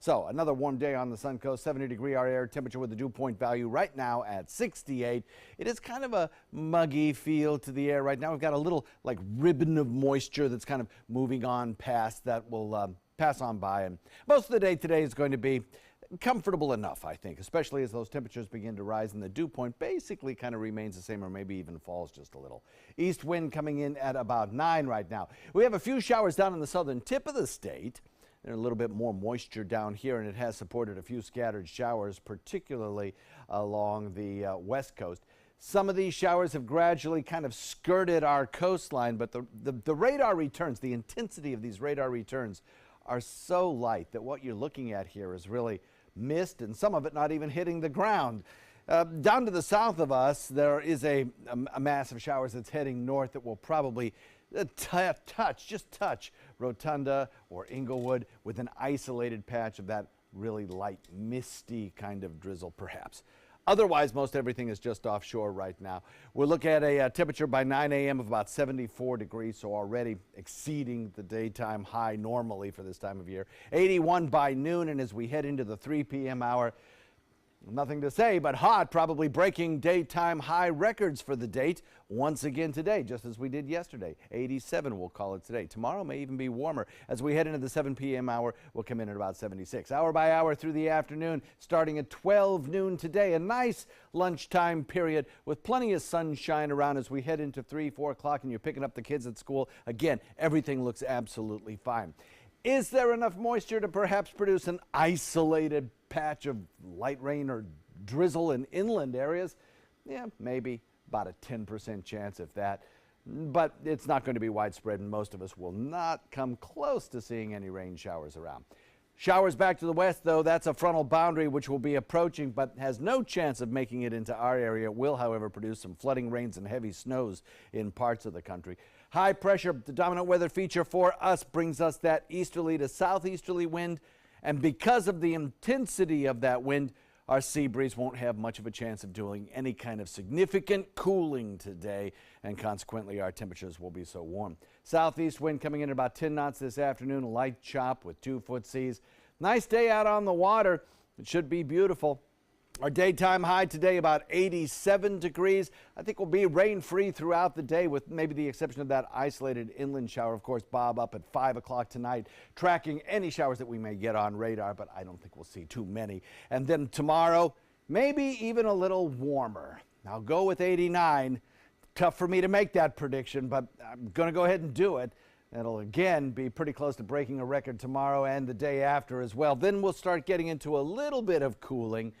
So another warm day on the Suncoast, 70-degree our air temperature with a dew point value right now at 68. It is kind of a muggy feel to the air right now. We've got a little like ribbon of moisture that's kind of moving on past that will pass on by. And most of the day today is going to be comfortable enough, I think, especially as those temperatures begin to rise and the dew point basically kind of remains the same or maybe even falls just a little. East wind coming in at about 9 right now. We have a few showers down in the southern tip of the state. There's a little bit more moisture down here, and it has supported a few scattered showers, particularly along the west coast. Some of these showers have gradually kind of skirted our coastline, but the radar returns, the intensity of these radar returns are so light that what you're looking at here is really mist, and some of it not even hitting the ground. Down to the south of us, there is a mass of showers that's heading north that will probably just touch Rotunda or Inglewood with an isolated patch of that really light, misty kind of drizzle perhaps. Otherwise, most everything is just offshore right now. We'll look at a temperature by 9 a.m. of about 74 degrees, so already exceeding the daytime high normally for this time of year. 81 by noon, and as we head into the 3 p.m. hour, nothing to say but hot, probably breaking daytime high records for the date once again today, just as we did yesterday. 87 we'll call it today. Tomorrow may even be warmer. As we head into the 7 p.m. hour, we'll come in at about 76. Hour by hour through the afternoon, starting at 12 noon today. A nice lunchtime period with plenty of sunshine around as we head into 3, 4 o'clock and you're picking up the kids at school. Again, everything looks absolutely fine. Is there enough moisture to perhaps produce an isolated patch of light rain or drizzle in inland areas? Yeah, maybe about a 10% chance if that. But it's not going to be widespread, and most of us will not come close to seeing any rain showers around. Showers back to the west, though, that's a frontal boundary which will be approaching but has no chance of making it into our area. It will, however, produce some flooding rains and heavy snows in parts of the country. High pressure, the dominant weather feature for us, brings us that easterly to southeasterly wind, and because of the intensity of that wind, our sea breeze won't have much of a chance of doing any kind of significant cooling today, and consequently our temperatures will be so warm. Southeast wind coming in at about 10 knots this afternoon, a light chop with 2-foot seas. Nice day out on the water. It should be beautiful. Our daytime high today about 87 degrees. I think we'll be rain-free throughout the day with maybe the exception of that isolated inland shower. Of course, Bob up at 5 o'clock tonight, tracking any showers that we may get on radar, but I don't think we'll see too many. And then tomorrow, maybe even a little warmer. I'll go with 89. Tough for me to make that prediction, but I'm going to go ahead and do it. It'll again be pretty close to breaking a record tomorrow and the day after as well. Then we'll start getting into a little bit of cooling.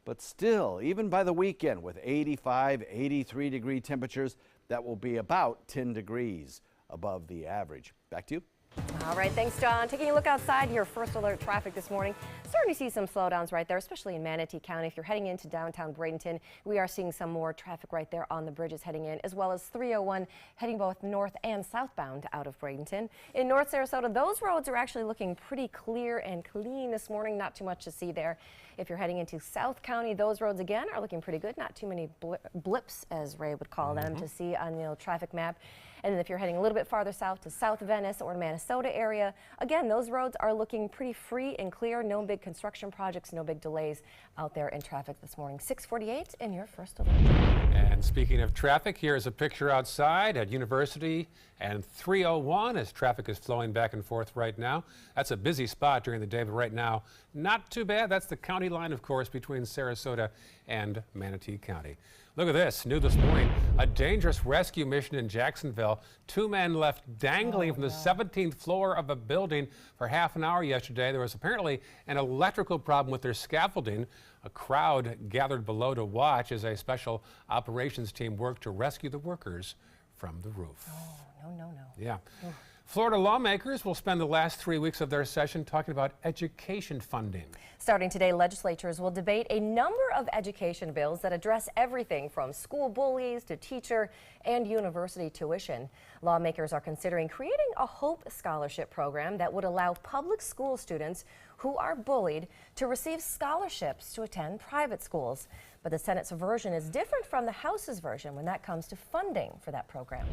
But still, even by the weekend with 85, 83 degree temperatures, that will be about 10 degrees above the average. Back to you. All right, thanks, John. Taking a look outside, your first alert traffic this morning. Starting to see some slowdowns right there, especially in Manatee County. If you're heading into downtown Bradenton, we are seeing some more traffic right there on the bridges heading in, as well as 301 heading both north and southbound out of Bradenton. In North Sarasota, those roads are actually looking pretty clear and clean this morning. Not too much to see there. If you're heading into South County, those roads again are looking pretty good. Not too many blips, as Ray would call them, to see on the traffic map. And then if you're heading a little bit farther south to South Venice or Manasota area, again, those roads are looking pretty free and clear. No big construction projects, no big delays out there in traffic this morning. 6:48 and your first alert. And speaking of traffic, here is a picture outside at University and 301 as traffic is flowing back and forth right now. That's a busy spot during the day, but right now, not too bad. That's the county line, of course, between Sarasota and Manatee County. Look at this. New this morning, a dangerous rescue mission in Jacksonville. 2 men left dangling from the 17th floor of a building for half an hour yesterday. There was apparently an electrical problem with their scaffolding. A crowd gathered below to watch as a special operations team worked to rescue the workers from the roof. Oh, no. Yeah. Florida lawmakers will spend the last 3 weeks of their session talking about education funding. Starting today, legislatures will debate a number of education bills that address everything from school bullies to teacher and university tuition. Lawmakers are considering creating a Hope Scholarship program that would allow public school students who are bullied to receive scholarships to attend private schools. But the Senate's version is different from the House's version when that comes to funding for that program.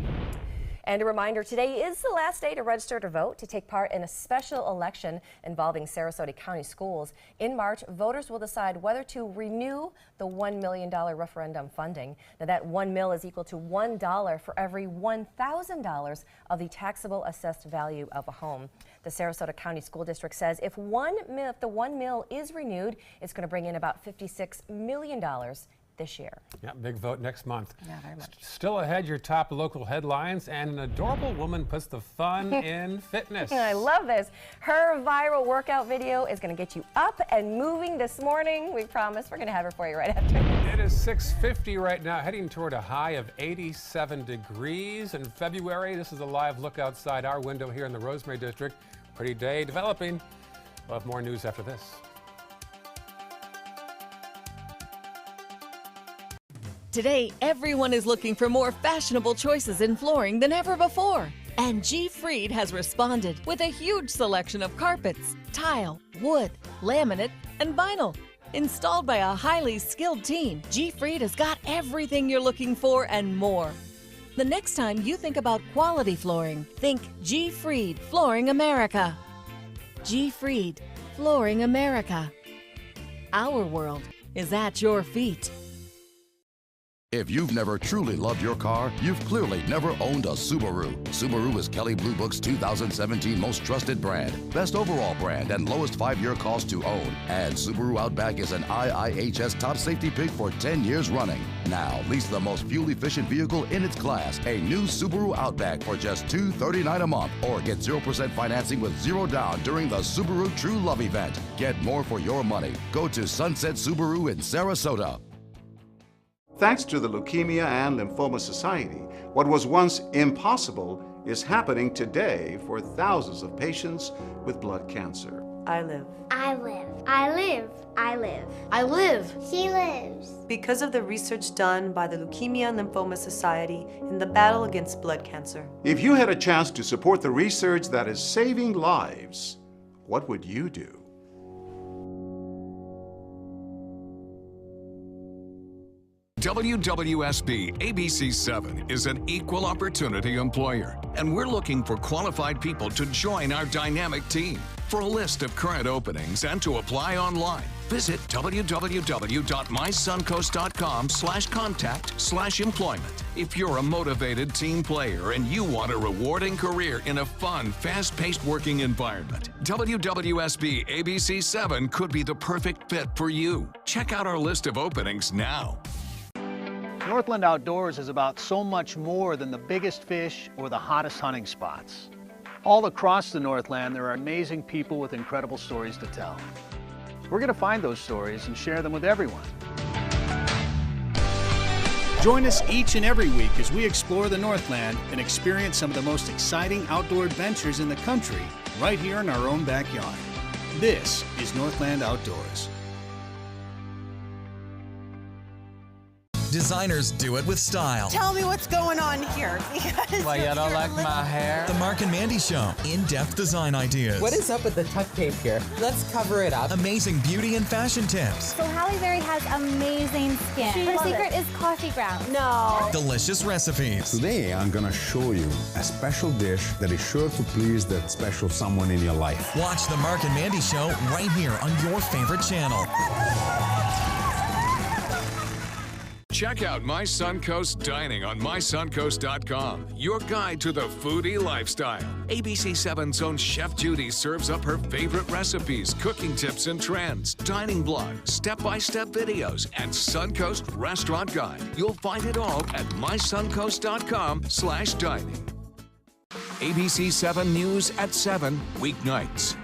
And a reminder, today is the last day to register to vote to take part in a special election involving Sarasota County schools. In March, voters will decide whether to renew the $1 million referendum funding. Now, that $1 million is equal to $1 for every $1,000 of the taxable assessed value of a home. The Sarasota County School District says if the $1 million is renewed, it's going to bring in about $56 million this year. Yeah, big vote next month. Yeah, very much. Still ahead, your top local headlines, and an adorable woman puts the fun in fitness. I love this. Her viral workout video is going to get you up and moving this morning. We promise we're going to have her for you right after. It is 6:50 right now, heading toward a high of 87 degrees in February. This is a live look outside our window here in the Rosemary District. Pretty day developing. We'll have more news after this. Today, everyone is looking for more fashionable choices in flooring than ever before. And G. Fried has responded with a huge selection of carpets, tile, wood, laminate, and vinyl. Installed by a highly skilled team, G. Fried has got everything you're looking for and more. The next time you think about quality flooring, think G. Fried Flooring America. G. Fried Flooring America. Our world is at your feet. If you've never truly loved your car, you've clearly never owned a Subaru. Subaru is Kelley Blue Book's 2017 most trusted brand, best overall brand, and lowest 5-year cost to own. And Subaru Outback is an IIHS top safety pick for 10 years running. Now, lease the most fuel-efficient vehicle in its class, a new Subaru Outback for just $239 a month, or get 0% financing with 0 down during the Subaru True Love event. Get more for your money. Go to Sunset Subaru in Sarasota. Thanks to the Leukemia and Lymphoma Society, what was once impossible is happening today for thousands of patients with blood cancer. I live. I live. I live. I live. I live. She lives. Because of the research done by the Leukemia and Lymphoma Society in the battle against blood cancer. If you had a chance to support the research that is saving lives, what would you do? WWSB ABC7 is an equal opportunity employer, and we're looking for qualified people to join our dynamic team. For a list of current openings and to apply online, visit www.mysuncoast.com/contact/employment. If you're a motivated team player and you want a rewarding career in a fun, fast-paced working environment, WWSB ABC7 could be the perfect fit for you. Check out our list of openings now. Northland Outdoors is about so much more than the biggest fish or the hottest hunting spots. All across the Northland, there are amazing people with incredible stories to tell. We're going to find those stories and share them with everyone. Join us each and every week as we explore the Northland and experience some of the most exciting outdoor adventures in the country right here in our own backyard. This is Northland Outdoors. Designers do it with style. Tell me what's going on here. Why you don't like my hair? The Mark and Mandy Show. In-depth design ideas. What is up with the tuck tape here? Let's cover it up. Amazing beauty and fashion tips. So Halle Berry has amazing skin. Her secret is coffee grounds. No. Delicious recipes. Today I'm gonna show you a special dish that is sure to please that special someone in your life. Watch the Mark and Mandy Show right here on your favorite channel. Check out My Suncoast Dining on mysuncoast.com, your guide to the foodie lifestyle. ABC 7's own Chef Judy serves up her favorite recipes, cooking tips and trends, dining blogs, step-by-step videos, and Suncoast Restaurant Guide. You'll find it all at mysuncoast.com/dining. ABC 7 News at 7, weeknights.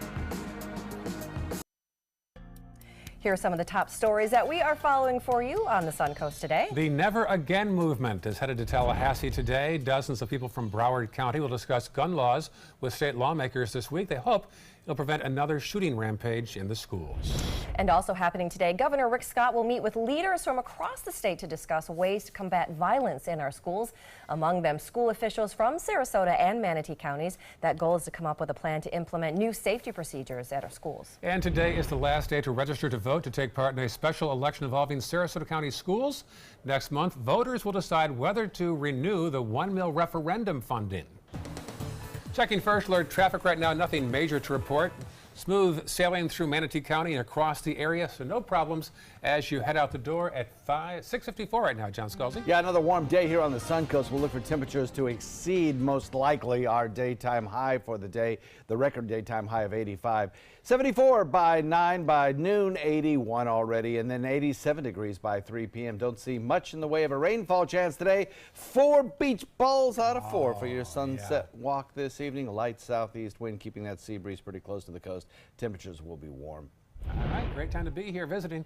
Here are some of the top stories that we are following for you on the Suncoast today. The Never Again movement is headed to Tallahassee today. Dozens of people from Broward County will discuss gun laws with state lawmakers this week. They hope it'll prevent another shooting rampage in the schools. And also happening today, Governor Rick Scott will meet with leaders from across the state to discuss ways to combat violence in our schools. Among them, school officials from Sarasota and Manatee counties. That goal is to come up with a plan to implement new safety procedures at our schools. And today is the last day to register to vote to take part in a special election involving Sarasota County schools. Next month, voters will decide whether to renew the $1 million referendum funding. Checking first alert traffic right now, nothing major to report. Smooth sailing through Manatee County and across the area, so no problems as you head out the door at 6:54 right now, John Scalzi. Yeah, another warm day here on the Suncoast. We'll look for temperatures to exceed, most likely, our daytime high for the day, the record daytime high of 85. 74 by 9 by noon, 81 already, and then 87 degrees by 3 p.m. Don't see much in the way of a rainfall chance today. 4 beach balls out of 4 for your sunset walk this evening. A light southeast wind keeping that sea breeze pretty close to the coast. Temperatures will be warm. All right, great time to be here visiting.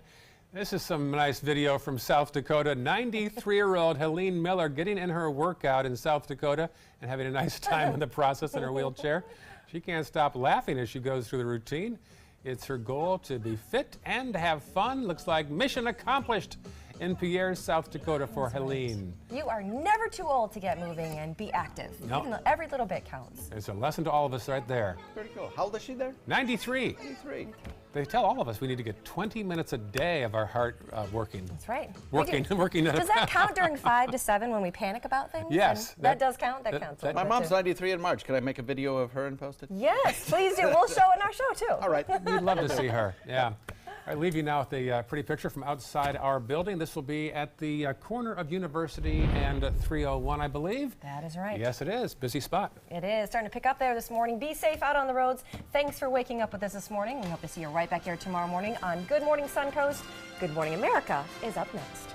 This is some nice video from South Dakota. 93-year-old Helene Miller getting in her workout in South Dakota and having a nice time in the process in her wheelchair. She can't stop laughing as she goes through the routine. It's her goal to be fit and to have fun. Looks like mission accomplished in Pierre, South Dakota for Helene. You are never too old to get moving and be active. Nope. Even though every little bit counts. It's a lesson to all of us right there. Pretty cool. How old is she there? 93. 93. They tell all of us we need to get 20 minutes a day of our heart working. That's right. Working. Does that count during 5 to 7 when we panic about things? Yes. That does count? That counts. My mom's 93 in March. Can I make a video of her and post it? Yes, please do. We'll show it in our show, too. All right. We'd love to see her. Yeah. I leave you now with a pretty picture from outside our building. This will be at the corner of University and 301, I believe. That is right. Yes, it is. Busy spot. It is. Starting to pick up there this morning. Be safe out on the roads. Thanks for waking up with us this morning. We hope to see you right back here tomorrow morning on Good Morning Suncoast. Good Morning America is up next.